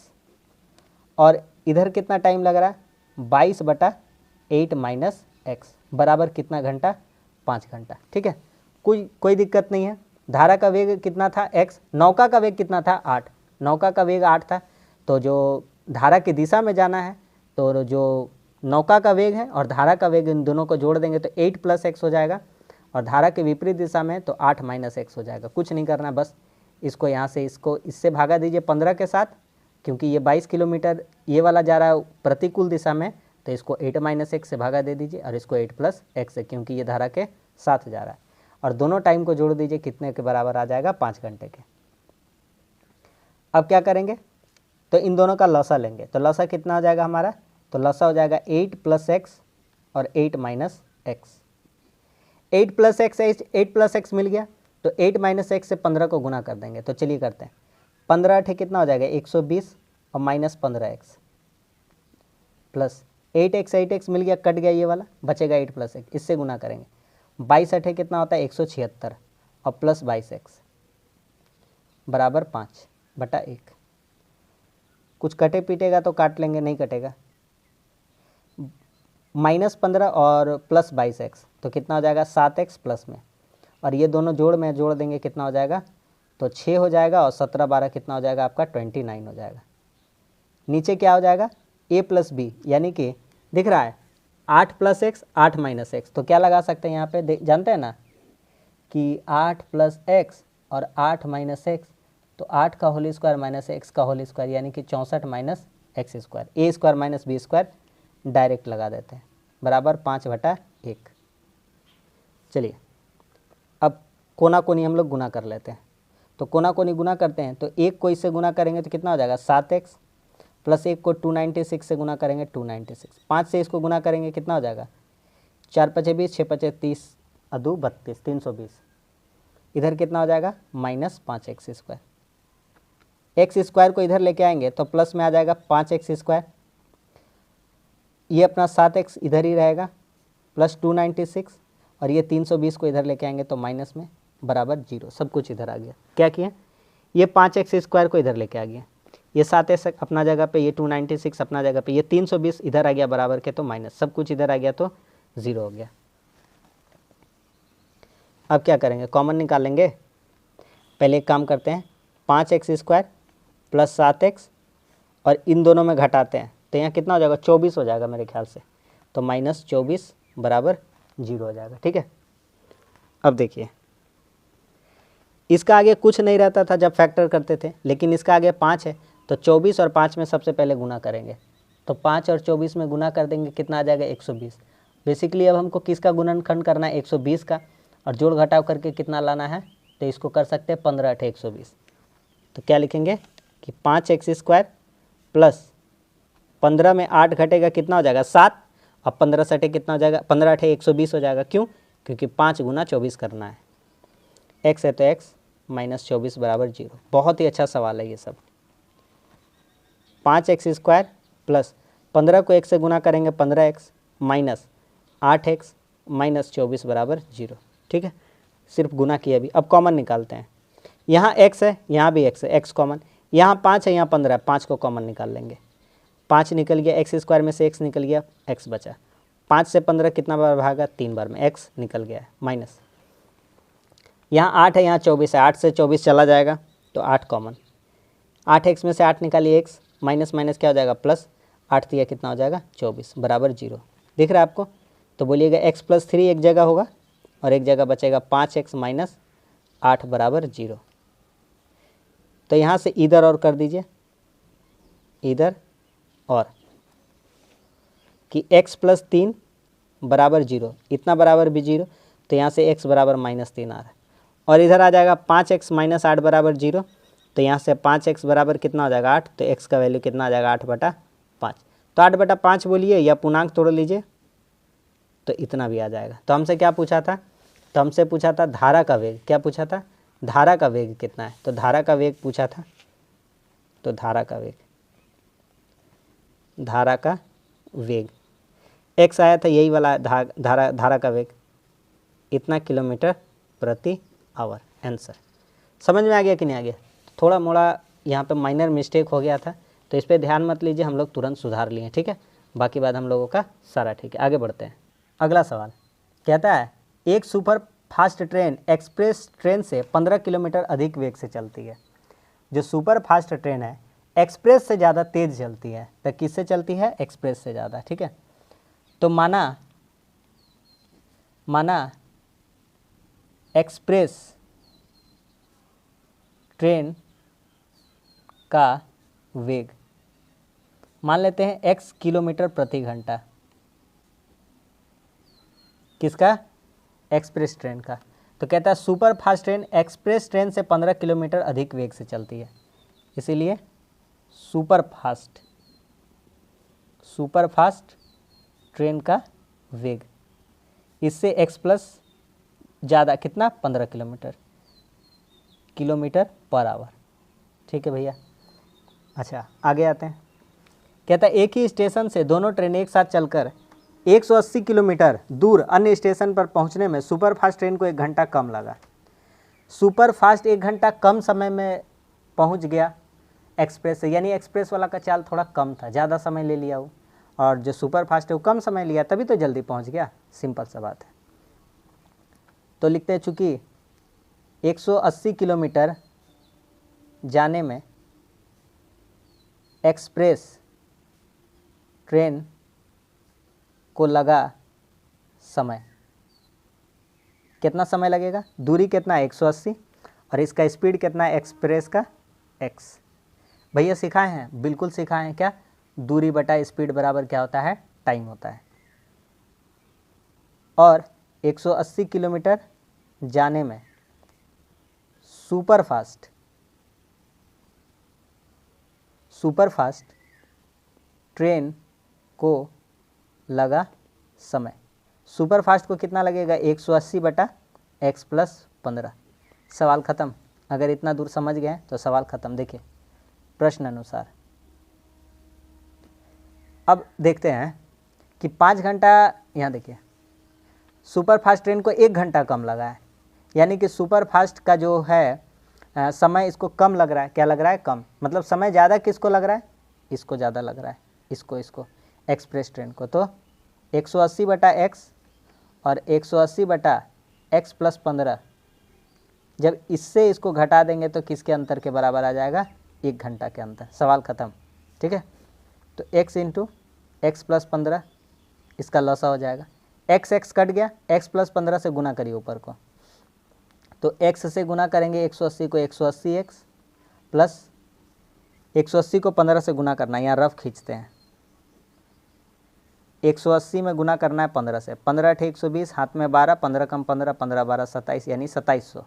और इधर कितना टाइम लग रहा है, 22/8 - x बराबर कितना घंटा, 5 घंटा। ठीक है, कोई दिक्कत नहीं है। धारा का वेग कितना था x, नौका का वेग कितना था 8, नौका का वेग 8 था। तो जो धारा की दिशा में जाना है तो जो नौका का वेग है और धारा का वेग, इन दोनों को जोड़ देंगे तो 8 + x हो जाएगा, और धारा के विपरीत दिशा में तो 8 - x हो जाएगा। कुछ नहीं करना, बस इसको यहाँ से इससे भागा दीजिए 15 के साथ, क्योंकि ये 22 किलोमीटर ये वाला जा रहा है प्रतिकूल दिशा में, तो इसको 8 - x से भागा दे दीजिए, और इसको 8 + x से, क्योंकि ये धारा के साथ जा रहा है। और दोनों टाइम को जोड़ दीजिए, कितने के बराबर आ जाएगा, 5 घंटे के। अब क्या करेंगे, तो इन दोनों का लसा लेंगे, तो लसा कितना हो जाएगा हमारा, तो लसा हो जाएगा 8 + x और 8 - x। 8 + x मिल गया, तो 8 - x से 15 को गुना कर देंगे। तो चलिए करते हैं, 15 8 कितना हो जाएगा 120, और -15x प्लस 8x मिल गया, कट गया ये वाला, बचेगा 8 + x, इससे गुना करेंगे। 22 8 कितना होता है 176, और प्लस 22x बराबर 5/1। कुछ कटे पीटेगा तो काट लेंगे, नहीं कटेगा। -15 और प्लस 22x, तो कितना हो जाएगा 7x प्लस में, और ये दोनों जोड़ देंगे, कितना हो जाएगा, तो 6 हो जाएगा, और 17 12 कितना हो जाएगा आपका 29 हो जाएगा। नीचे क्या हो जाएगा a + b, यानी कि दिख रहा है 8 + x 8 - x, तो क्या लगा सकते हैं यहाँ पे, जानते हैं ना कि 8 + x और 8 - x, तो 8 का होल स्क्वायर - x का होल स्क्वायर, यानी कि 64 - x square, a square - b square direct लगा देते हैं, बराबर 5/1। चलिए अब कोना कोनी हम लोग गुना कर लेते हैं, तो कोना कोनी गुना करते हैं, तो एक को इससे गुना करेंगे तो कितना हो जाएगा 7x, प्लस एक को 296 से गुना करेंगे 296, 5 से इसको गुना करेंगे कितना हो जाएगा 4 × 5 = 20, 6 × 5 = 30, 2 = 32, 320। इधर कितना हो जाएगा -5x²। एक्स स्क्वायर को इधर लेके आएंगे तो प्लस में आ जाएगा 5x², ये अपना 7x इधर ही रहेगा, प्लस 296, और ये 320 को इधर लेके आएंगे तो माइनस में, बराबर 0। सब कुछ इधर आ गया। क्या किए, ये 5x² को इधर लेके आ गया, ये 7x अपना जगह पे, ये 296 अपना जगह पे, ये 320 इधर आ गया बराबर के, तो माइनस, सब कुछ इधर आ गया तो 0 हो गया। अब क्या करेंगे, कॉमन निकालेंगे। पहले एक काम करते हैं, 5x² प्लस 7x, और इन दोनों में घटाते हैं, तो यहाँ कितना हो जाएगा 24 हो जाएगा मेरे ख्याल से, तो -24 बराबर 0 हो जाएगा। ठीक है, अब देखिए इसका आगे कुछ नहीं रहता था जब फैक्टर करते थे, लेकिन इसका आगे 5 है, तो 24 और 5 में सबसे पहले गुना करेंगे, तो 5 और 24 में गुना कर देंगे, कितना आ जाएगा 120। बेसिकली अब हमको किसका गुणनखंड करना है 120 का, और जोड़ घटाव करके कितना लाना है, तो इसको कर सकते हैं 15 × 120। तो क्या लिखेंगे कि 5x² प्लस 15 में 8 घटेगा, कितना हो जाएगा 7, अब 15 से कितना हो जाएगा 15 × 120 हो जाएगा। क्यों, क्योंकि 5 × 24 करना है, x है तो x -24 बराबर 0। बहुत ही अच्छा सवाल है ये सब। 5x² प्लस 15 को 1 से गुना करेंगे 15x, माइनस 8x -24 बराबर 0। ठीक है, सिर्फ गुना किया अभी। अब कॉमन निकालते हैं, यहाँ x है, यहाँ भी x है, x कॉमन, यहाँ 5 है, यहाँ 15 है, 5 को कॉमन निकाल लेंगे, 5 निकल गया, x² में से x निकल गया, x बचा। 5 से 15 कितना बार भागा, 3 बार में, x निकल गया है, माइनस यहाँ 8 है, यहाँ 24 है, 8 से 24 चला जाएगा तो 8 कॉमन, 8x में से 8 निकालिए x, माइनस माइनस क्या हो जाएगा प्लस, 8 दिया कितना हो जाएगा 24 बराबर 0। दिख रहा है आपको, तो बोलिएगा x + 3 एक जगह होगा और एक जगह बचेगा 5x - 8 बराबर 0। तो यहाँ से इधर और कर दीजिए, इधर और, कि x + 3 बराबर 0, इतना बराबर भी 0, तो यहाँ से x बराबर -3 आ रहा है, और इधर आ जाएगा 5x - 8 बराबर 0, तो यहाँ से 5x बराबर कितना हो जाएगा 8, तो x का वैल्यू कितना आ जाएगा 8/5। तो 8/5 बोलिए या पूर्णांक तोड़ लीजिए तो इतना भी आ जाएगा। तो हमसे क्या पूछा था, तो हमसे पूछा था धारा का वेग, क्या पूछा था, धारा का वेग कितना है, तो धारा का वेग पूछा था, तो धारा का वेग x आया था, यही वाला धारा का वेग इतना किलोमीटर प्रति आवर। आंसर समझ में आ गया कि नहीं आ गया, थोड़ा मोड़ा यहाँ पे माइनर मिस्टेक हो गया था, तो इस पर ध्यान मत लीजिए, हम लोग तुरंत सुधार लिए। ठीक है, बाकी बात हम लोगों का सारा ठीक है। आगे बढ़ते हैं, अगला सवाल कहता है एक super fast train express train से 15 किलोमीटर अधिक वेग से चलती है। जो सुपर फास्ट ट्रेन है एक्सप्रेस से ज़्यादा तेज़ चलती है, तो किससे चलती है, एक्सप्रेस से ज़्यादा। ठीक है, तो माना एक्सप्रेस ट्रेन का वेग मान लेते हैं x किलोमीटर प्रति घंटा। किसका? एक्सप्रेस ट्रेन का। तो कहता है super fast train express train से 15 किलोमीटर अधिक वेग से चलती है, इसीलिए सुपर फास्ट ट्रेन का वेग इससे x प्लस ज़्यादा कितना 15 किलोमीटर पर आवर। ठीक है भैया। अच्छा आगे आते हैं। कहता है एक ही स्टेशन से दोनों ट्रेन एक साथ चलकर 180 किलोमीटर दूर अन्य स्टेशन पर पहुंचने में सुपर फास्ट ट्रेन को 1 घंटा कम लगा। सुपर फास्ट 1 घंटा कम समय में पहुंच गया एक्सप्रेस से, यानी एक्सप्रेस वाला का चाल थोड़ा कम था, ज़्यादा समय ले लिया वो, और जो सुपर फास्ट है वो कम समय लिया, तभी तो जल्दी पहुंच गया। सिंपल सा बात है। तो लिखते हैं चूँकि 180 किलोमीटर जाने में एक्सप्रेस ट्रेन को लगा समय, कितना समय लगेगा? दूरी कितना है 180 और इसका स्पीड कितना है एक्सप्रेस का x। भैया सिखाए हैं, बिल्कुल सिखाए हैं। क्या? दूरी बटा स्पीड बराबर क्या होता है? टाइम होता है। और 180 किलोमीटर जाने में सुपर फास्ट ट्रेन को लगा समय। सुपर फास्ट को कितना लगेगा? 180 बटा x प्लस 15। सवाल ख़त्म। अगर इतना दूर समझ गए तो सवाल ख़त्म। देखिए प्रश्न अनुसार अब देखते हैं कि 5 घंटा, यहाँ देखिए सुपर फास्ट ट्रेन को 1 घंटा कम लगा है, यानी कि सुपर फास्ट का जो है समय इसको कम लग रहा है। क्या लग रहा है? कम। मतलब समय ज़्यादा किसको लग रहा है? इसको ज़्यादा लग रहा है, इसको एक्सप्रेस ट्रेन को। तो 180 बटा x और 180 बटा x प्लस 15, जब इससे इसको घटा देंगे तो किसके अंतर के बराबर आ जाएगा? 1 घंटा के अंतर। सवाल ख़त्म। ठीक है। तो x इंटू एक्स प्लस 15, इसका लॉसा हो जाएगा। x कट गया, x प्लस 15 से गुना करिए ऊपर को, तो x से गुना करेंगे 180 को 180x प्लस 180 को 15 से गुना करना है, यहाँ रफ खींचते हैं। 180 में गुना करना है 15 से, 15 × 120, हाथ में 12, 15 कम 15, 15 12 27, यानी 2700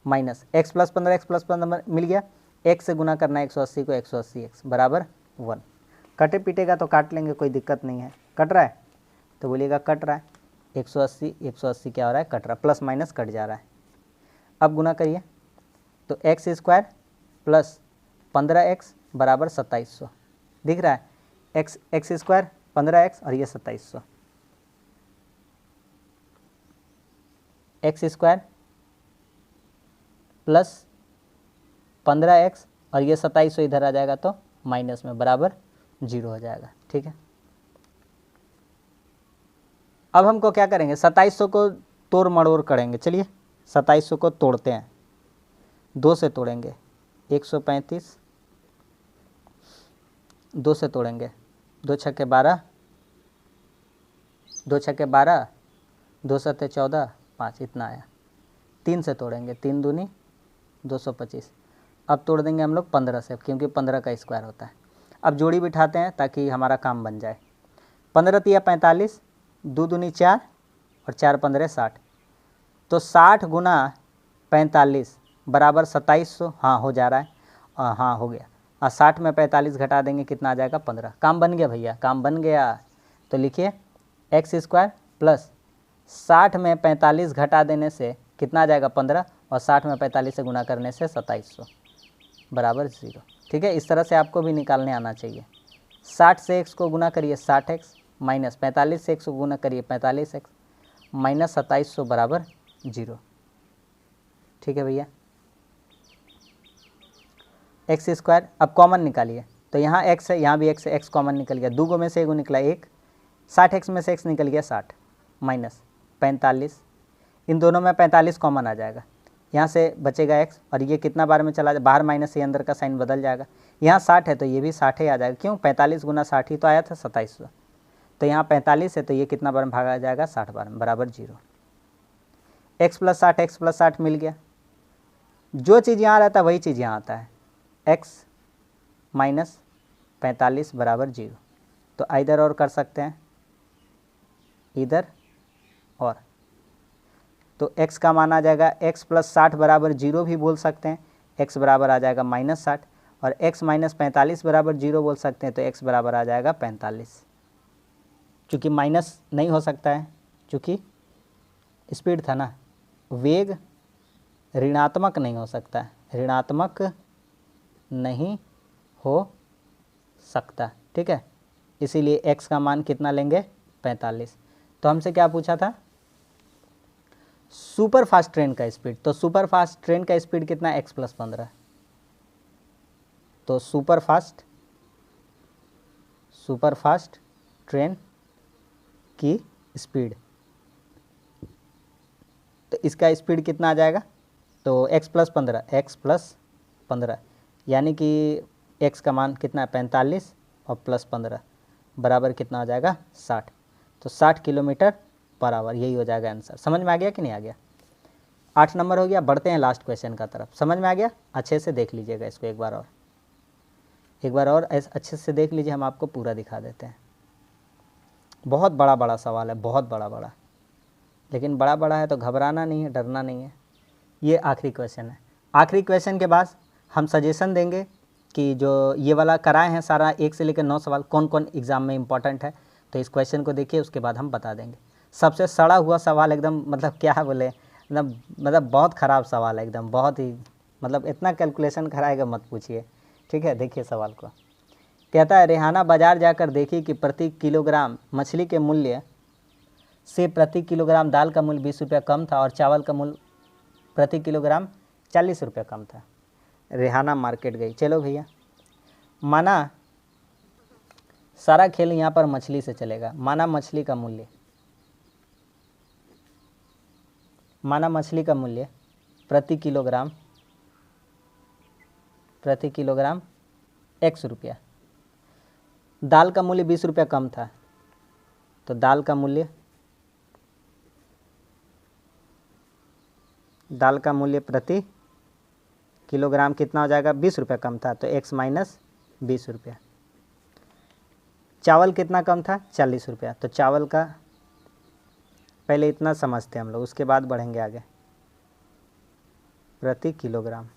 माइनस x प्लस 15 मिल गया। x से गुना करना है 180 को 180x बराबर 1। कटे पीटेगा तो काट लेंगे, कोई दिक्कत नहीं है। कट रहा है तो बोलिएगा कट रहा है। 180 क्या हो रहा है? कट रहा है, प्लस माइनस कट जा रहा है। अब गुना करिए तो x² प्लस 15x बराबर 2700 दिख रहा है। x² 15x और ये 2700, x² प्लस 15x और ये 2700 इधर आ जाएगा तो माइनस में बराबर 0 हो जाएगा। ठीक है। अब हमको क्या करेंगे? 2700 को तोड़ मड़ोड़ करेंगे। चलिए 2700 को तोड़ते हैं, 2 से तोड़ेंगे 135, 2 से तोड़ेंगे 2 छक्के 12, 2 छक्के 12, 2 सत्ते 14, 5 इतना आया। 3 से तोड़ेंगे 3 दूनी 225। अब तोड़ देंगे हम लोग 15 से, क्योंकि 15 का स्क्वायर होता है। अब जोड़ी बिठाते हैं ताकि हमारा काम बन जाए। 15 × 45, 2 दूनी 4 और 4 15 60, तो 60 गुना 45 बराबर 2700। हाँ हो जा रहा है, हाँ हो गया। 60 में 45 घटा देंगे कितना आ जाएगा? 15। काम बन गया भैया, काम बन गया। तो लिखिए x² प्लस 60 में 45 घटा देने से कितना आ जाएगा? 15, और 60 में 45 से गुना करने से 2700 बराबर 0। ठीक है। इस तरह से आपको भी निकालने आना चाहिए। 60 से x को गुना करिए 60x, माइनस 45 से x को गुना करिए 45x, माइनस 2700 बराबर 0। ठीक है भैया। x², अब कॉमन निकालिए, तो यहाँ x है, यहाँ भी x है, x कॉमन निकल गया। 2 में से 1 निकला 1, 60x में से x निकल गया 60, माइनस 45, इन दोनों में 45 कॉमन आ जाएगा, यहाँ से बचेगा x, और ये कितना बार में चला जाए? बाहर माइनस से अंदर का साइन बदल जाएगा, यहाँ 60 है तो ये भी 60 ही आ जाएगा, क्यों 45 गुना 60 ही तो आया था 2700, तो यहाँ 45 है तो ये कितना बार भागा जाएगा 60 बार बराबर 0। x प्लस 60 मिल गया, जो चीज़ यहाँ रहता है वही चीज़ यहाँ आता है, x माइनस 45 बराबर 0। तो इधर और कर सकते हैं, इधर और, तो x का मान आ जाएगा x प्लस 60 बराबर 0 भी बोल सकते हैं, x बराबर आ जाएगा माइनस 60, और x माइनस 45 बराबर 0 बोल सकते हैं, तो x बराबर आ जाएगा 45। चूँकि माइनस नहीं हो सकता है, चूँकि स्पीड था ना, वेग ऋणात्मक नहीं हो सकता है, ऋणात्मक नहीं हो सकता, ठीक है, इसीलिए x का मान कितना लेंगे 45। तो हमसे क्या पूछा था, सुपर फास्ट ट्रेन का स्पीड, तो सुपर फास्ट ट्रेन का स्पीड कितना x प्लस 15, तो सुपर फास्ट ट्रेन की स्पीड, तो इसका स्पीड कितना आ जाएगा, तो x प्लस 15 यानी कि x का मान कितना है 45 और प्लस 15 बराबर कितना आ जाएगा 60, तो 60 किलोमीटर पर आवर, यही हो जाएगा आंसर। समझ में आ गया कि नहीं आ गया? 8 नंबर हो गया। बढ़ते हैं लास्ट क्वेश्चन का तरफ। समझ में आ गया? अच्छे से देख लीजिएगा इसको एक बार और अच्छे से देख लीजिए, हम आपको पूरा दिखा देते हैं। बहुत बड़ा सवाल है, बहुत बड़ा, लेकिन बड़ा है तो घबराना नहीं है, डरना नहीं है। ये आखिरी क्वेश्चन है। आखिरी क्वेश्चन के बाद हम सजेशन देंगे कि जो ये वाला कराए हैं सारा 1 से लेकर 9 सवाल कौन कौन एग्ज़ाम में इंपॉर्टेंट है, तो इस क्वेश्चन को देखिए, उसके बाद हम बता देंगे। सबसे सड़ा हुआ सवाल एकदम, मतलब क्या बोले, मतलब बहुत ख़राब सवाल है एकदम, बहुत ही, मतलब इतना कैलकुलेशन कराएगा मत पूछिए, ठीक है। देखिए सवाल को, कहता है रेहाना बाज़ार जाकर देखी कि प्रति किलोग्राम मछली के मूल्य से प्रति किलोग्राम दाल का मूल्य 20 रुपया कम था और चावल का मूल्य प्रति किलोग्राम 40 रुपया कम था। रेहाना मार्केट गई। चलो भैया, माना सारा खेल यहाँ पर मछली से चलेगा। माना मछली का मूल्य प्रति किलोग्राम x रुपया, दाल का मूल्य 20 रुपया कम था, तो दाल का मूल्य प्रति किलोग्राम कितना हो जाएगा, 20 रुपया कम था, तो x माइनस 20 रुपया। चावल कितना कम था, 40 रुपया, तो चावल का पहले इतना समझते हैं हम लोग, उसके बाद बढ़ेंगे आगे। प्रति किलोग्राम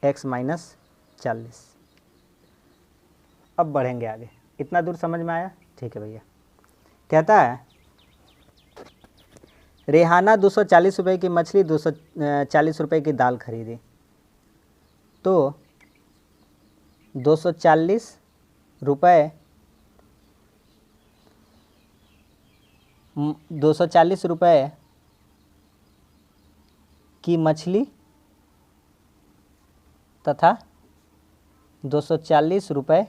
x माइनस 40, अब बढ़ेंगे आगे। इतना दूर समझ में आया? ठीक है भैया। कहता है रेहाना 240 रुपये की मछली 240 रुपये की दाल खरीदी, तो 240 रुपये की मछली तथा 240 रुपये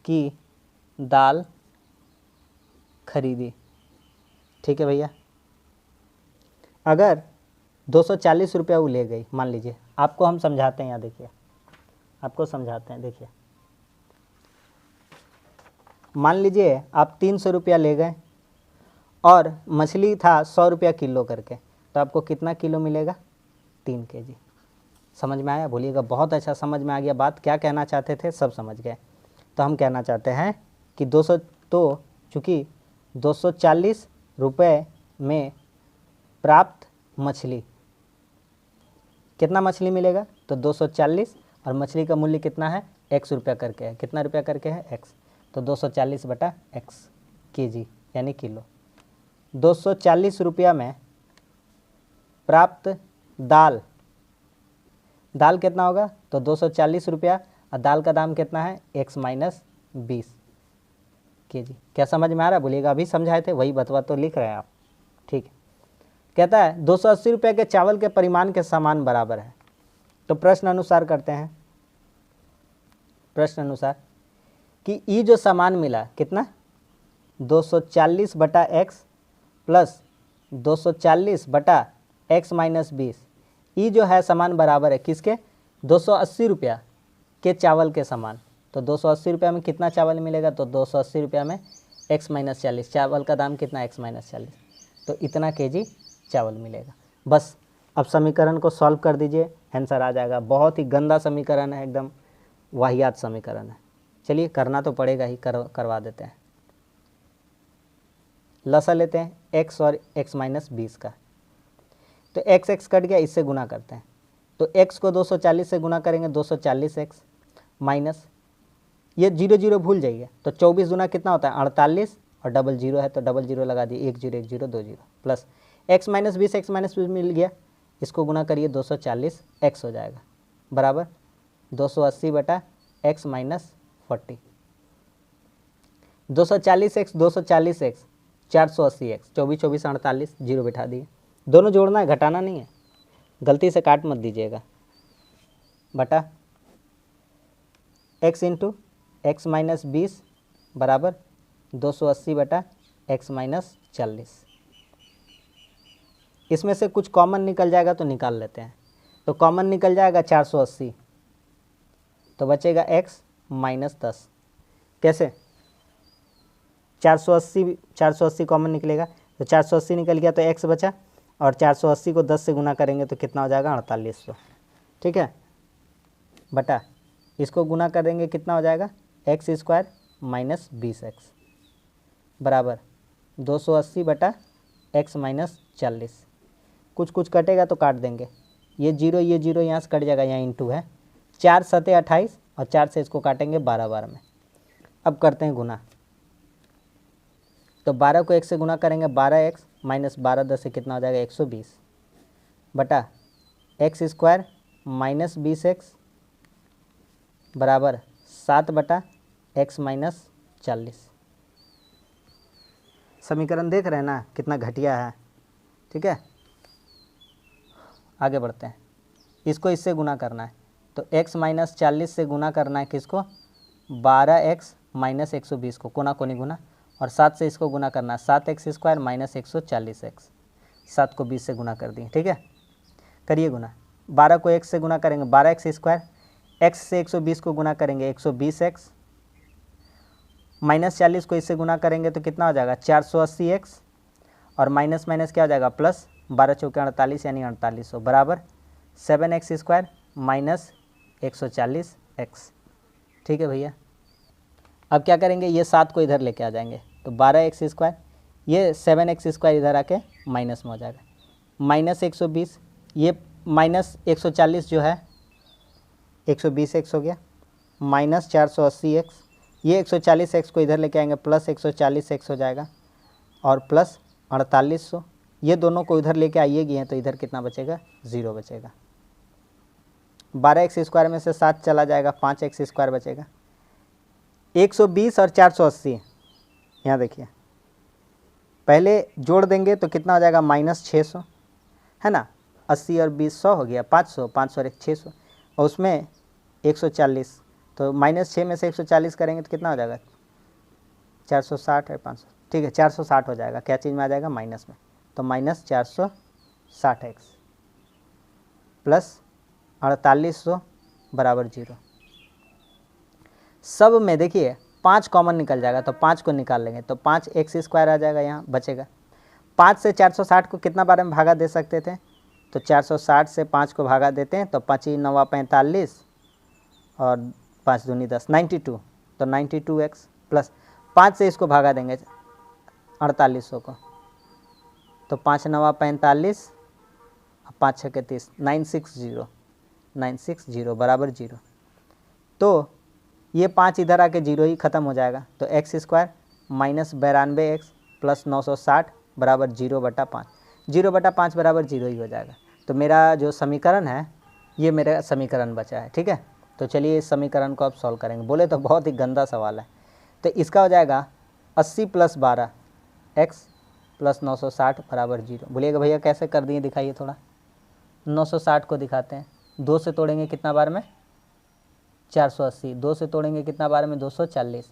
की दाल खरीदी, ठीक है भैया। अगर 240 रुपया वो ले गई, मान लीजिए, आपको हम समझाते हैं, यहाँ देखिए, आपको समझाते हैं, देखिए, मान लीजिए आप 300 रुपया ले गए और मछली था 100 रुपया किलो करके, तो आपको कितना किलो मिलेगा, 3 केजी। समझ में आया? बोलिएगा। बहुत अच्छा समझ में आ गया बात। क्या कहना चाहते थे, सब समझ गए। तो हम कहना चाहते हैं कि चूँकि 240 रुपये में प्राप्त मछली, कितना मछली मिलेगा, तो 240, और मछली का मूल्य कितना है, x रुपया करके है। कितना रुपया करके है, x, तो 240 बटा x केजी यानी किलो। 240 रुपया में प्राप्त दाल कितना होगा, तो 240 रुपया, और दाल का दाम कितना है, x माइनस 20 केजी। क्या समझ में आ रहा है? बोलिएगा। अभी समझाए थे वही बतवा तो लिख रहे हैं आप, ठीक है। कहता है 280 रुपये के चावल के परिमाण के समान बराबर है, तो प्रश्न अनुसार करते हैं। प्रश्न अनुसार कि ई जो सामान मिला कितना, 240 बटा x प्लस 240 बटा x माइनस 20, ई जो है समान बराबर है किसके, 280 रुपया के चावल के समान। तो 280 रुपये में कितना चावल मिलेगा, तो 280 रुपये में x माइनस 40, चावल का दाम कितना x माइनस 40, तो इतना केजी चावल मिलेगा। बस अब समीकरण को सॉल्व कर दीजिए, आंसर आ जाएगा। बहुत ही गंदा समीकरण है, एकदम वाहियात समीकरण है। चलिए करना तो पड़ेगा ही, करवा देते हैं। लसा लेते हैं x और x माइनस 20 का, तो x कट गया, इससे गुना करते हैं। तो x को 240 से गुना करेंगे, 240x माइनस ये 0 0 भूल जाइए, तो 24 गुना कितना होता है 48, और डबल जीरो है तो डबल जीरो लगा दिए, 1 0 1 0 2 0 प्लस x माइनस 20 मिल गया, इसको गुना करिए 240x हो जाएगा, बराबर 280 बटा x minus 40। 240x 240x 480x, 24 24 48, zero बिठा दिए। दोनों जोड़ना है, घटाना नहीं है, गलती से काट मत दीजिएगा। बटा x इंटू एक्स माइनस 20 बराबर 280 बटा x माइनस 40। इसमें से कुछ कॉमन निकल जाएगा तो निकाल लेते हैं। तो कॉमन निकल जाएगा 480, तो बचेगा x माइनस 10। कैसे 480 कॉमन निकलेगा, तो 480 निकल गया तो x बचा, और 480 को 10 से गुना करेंगे तो कितना हो जाएगा 4800। ठीक है, बटा इसको गुना करेंगे कितना हो जाएगा एक्स स्क्वायर माइनस 20x बराबर 280 बटा x माइनस 40। कुछ कुछ कटेगा तो काट देंगे, ये जीरो यहाँ से कट जाएगा, यहाँ इंटू है 4 7 28, और 4 से इसको काटेंगे 12 12 में। अब करते हैं गुना, तो 12 को 1 से गुना करेंगे 12x माइनस 12 10 से कितना हो जाएगा 120 बटा एक्स स्क्वायर माइनस 20x बराबर 7 बटा x माइनस 40। समीकरण देख रहे हैं ना कितना घटिया है। ठीक है, आगे बढ़ते हैं। इसको इससे गुना करना है, तो x माइनस 40 से गुना करना है किसको 12x माइनस 120 को, कोना कोनी गुना, और 7 से इसको गुना करना है 7x स्क्वायर माइनस 140x, 7 को 20 से गुना कर दिए। ठीक है, करिए गुना, 12 को 1 से गुना करेंगे 12x स्क्वायर, x से 120 को गुना करेंगे 120x, माइनस 40 को इससे गुना करेंगे तो कितना हो जाएगा 480x, और माइनस माइनस क्या हो जाएगा प्लस, 12 चौके 48 यानी 4800 बराबर 7x स्क्वायर माइनस 140x। ठीक है भैया, अब क्या करेंगे, ये 7 को इधर लेके आ जाएंगे, तो 12x स्क्वायर, ये 7x स्क्वायर इधर आके माइनस में हो जाएगा, माइनस 120, ये माइनस 140 जो है 120x हो गया, माइनस 480x, ये 140x को इधर लेके आएंगे प्लस 140x हो जाएगा, और प्लस 4800, ये दोनों को इधर लेके आइएगी हैं तो इधर कितना बचेगा 0 बचेगा। 12x स्क्वायर में से 7 चला जाएगा, 5x स्क्वायर बचेगा। 120 और 480 यहाँ देखिए, पहले जोड़ देंगे तो कितना हो जाएगा माइनस 600 है ना, 80 और 20 100 हो गया, 500 500 और 1 600, और उसमें 140, तो माइनस 6 में से 140 करेंगे तो कितना हो जाएगा 460 है 500, ठीक है 460 हो जाएगा। क्या चीज़ में आ जाएगा माइनस में, तो माइनस 460x प्लस 4800 बराबर 0। सब में देखिए 5 कॉमन निकल जाएगा, तो 5 को निकाल लेंगे तो 5x स्क्वायर आ जाएगा, यहाँ बचेगा। 5 से 460 को कितना बार में भागा दे सकते थे, तो 460 से 5 को भागा देते हैं तो 5 9 45 और 5 दूनी 10 92, तो 92x प्लस 5 से इसको भागा देंगे 4800 को, तो 5 9 45 और 5 6 30 960 बराबर 0। तो ये 5 इधर आके 0 ही ख़त्म हो जाएगा, तो x square minus 92x plus 960 बराबर 0 बटा 5, 0 बटा 5 बराबर 0 ही हो जाएगा। तो मेरा जो समीकरण है ये मेरा समीकरण बचा है। ठीक है, तो चलिए इस समीकरण को अब सॉल्व करेंगे। बोले तो बहुत ही गंदा सवाल है, तो इसका हो जाएगा 80 प्लस 12 x प्लस 960 बराबर 0। बोलिएगा भैया कैसे कर दिए, दिखाइए थोड़ा। 960 को दिखाते हैं, 2 से तोड़ेंगे कितना बार में 480, 2 से तोड़ेंगे कितना बार में 240,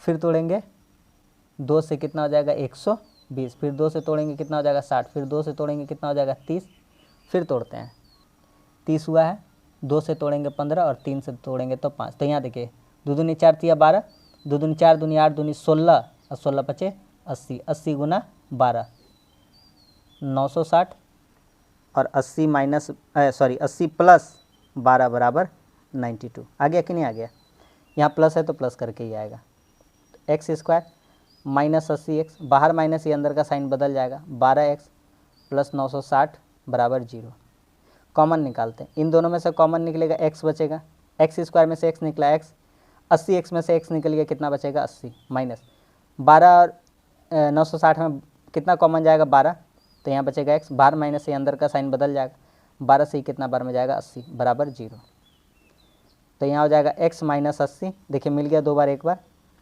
फिर तोड़ेंगे 2 से कितना हो जाएगा 120, फिर 2 से तोड़ेंगे कितना हो जाएगा 60, फिर 2 से तोड़ेंगे कितना हो जाएगा 30, फिर तोड़ते हैं 30 हुआ है, 2 से तोड़ेंगे 15 और 3 से तोड़ेंगे तो 5। तो यहाँ देखिए 2 दूनी 4 तिया 12, 2 दूनी 4 दूनी 8 दूनी 16 और 16 पचे 80, 80 गुना 12 960 और 80 माइनस 80 प्लस 12 बराबर 92। आ गया कि नहीं आ गया? यहाँ प्लस है तो प्लस करके ही आएगा। तो एक्स स्क्वायर माइनस 80x, बाहर माइनस ये अंदर का साइन बदल जाएगा, 12x प्लस 960 बराबर 0। कॉमन निकालते हैं, इन दोनों में से कॉमन निकलेगा x बचेगा, एक्स स्क्वायर में से x निकला x, 80x में से x निकल गया, कितना बचेगा 80 माइनस 12 और 960 में कितना कॉमन जाएगा 12, तो यहाँ बचेगा x, बाहर माइनस से अंदर का साइन बदल जाएगा, 12 से ही कितना बार में जाएगा 80 बराबर 0। तो यहाँ हो जाएगा x माइनस 80, देखिए मिल गया 2 बार, एक बार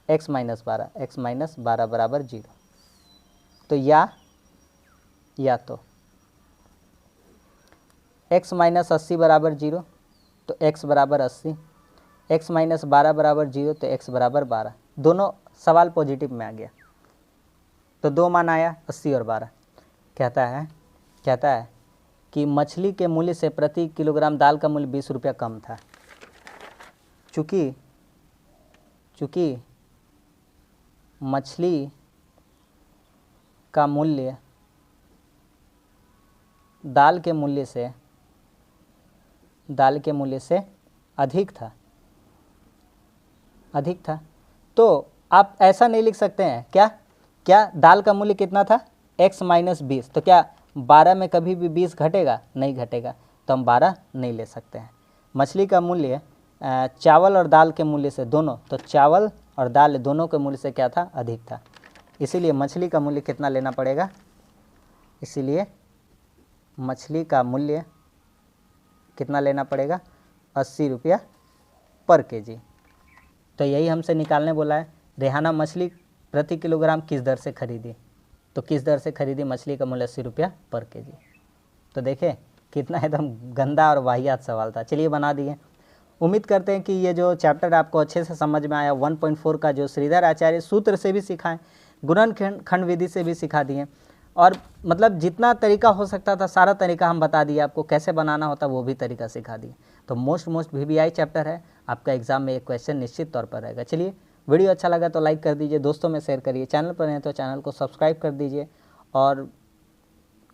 x माइनस 12, x माइनस 12 बराबर 0। तो या तो x माइनस 80 बराबर 0 तो x बराबर 80, x माइनस 12 बराबर 0 तो x बराबर 12। दोनों सवाल पॉजिटिव में आ गया, तो 2 मान आया 80 और 12। कहता है कि मछली के मूल्य से प्रति किलोग्राम दाल का मूल्य 20 रुपया कम था। चूँकि मछली का मूल्य दाल के मूल्य से अधिक था, तो आप ऐसा नहीं लिख सकते हैं क्या दाल का मूल्य कितना था x माइनस 20, तो क्या 12 में कभी भी 20 घटेगा? नहीं घटेगा, तो हम 12 नहीं ले सकते हैं। मछली का मूल्य चावल और दाल के मूल्य से दोनों, तो चावल और दाल दोनों के मूल्य से क्या था? अधिक था, इसीलिए मछली का मूल्य कितना लेना पड़ेगा? इसीलिए मछली का मूल्य कितना लेना पड़ेगा? 80 रुपया पर केजी। तो यही हमसे निकालने बोला है। रेहाना मछली प्रति किलोग्राम किस दर से खरीदी? तो किस दर से खरीदी मछली का मूल्य 80 रुपया पर केजी। तो देखें कितना एकदम गंदा और वाहियात सवाल था। चलिए बना दिए। उम्मीद करते हैं कि ये जो चैप्टर आपको अच्छे से समझ में आया। 1.4 का जो श्रीधर आचार्य सूत्र से भी सिखाएं, गुणनखंड विधि से भी सिखा दिए, और मतलब जितना तरीका हो सकता था सारा तरीका हम बता दिए आपको, कैसे बनाना होता वो भी तरीका सिखा दिए। तो मोस्ट VBI चैप्टर है, आपका एग्जाम में एक क्वेश्चन निश्चित तौर पर रहेगा। चलिए वीडियो अच्छा लगा तो लाइक कर दीजिए, दोस्तों में शेयर करिए, चैनल पर हैं तो चैनल को सब्सक्राइब कर दीजिए। और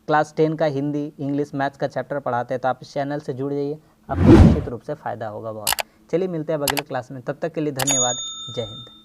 क्लास 10 का हिंदी, इंग्लिश, मैथ्स का चैप्टर पढ़ाते हैं तो आप इस चैनल से जुड़ जाइए, आपको निश्चित रूप से फ़ायदा होगा बहुत। चलिए मिलते हैं अब अगले क्लास में, तब तक के लिए धन्यवाद। जय हिंद।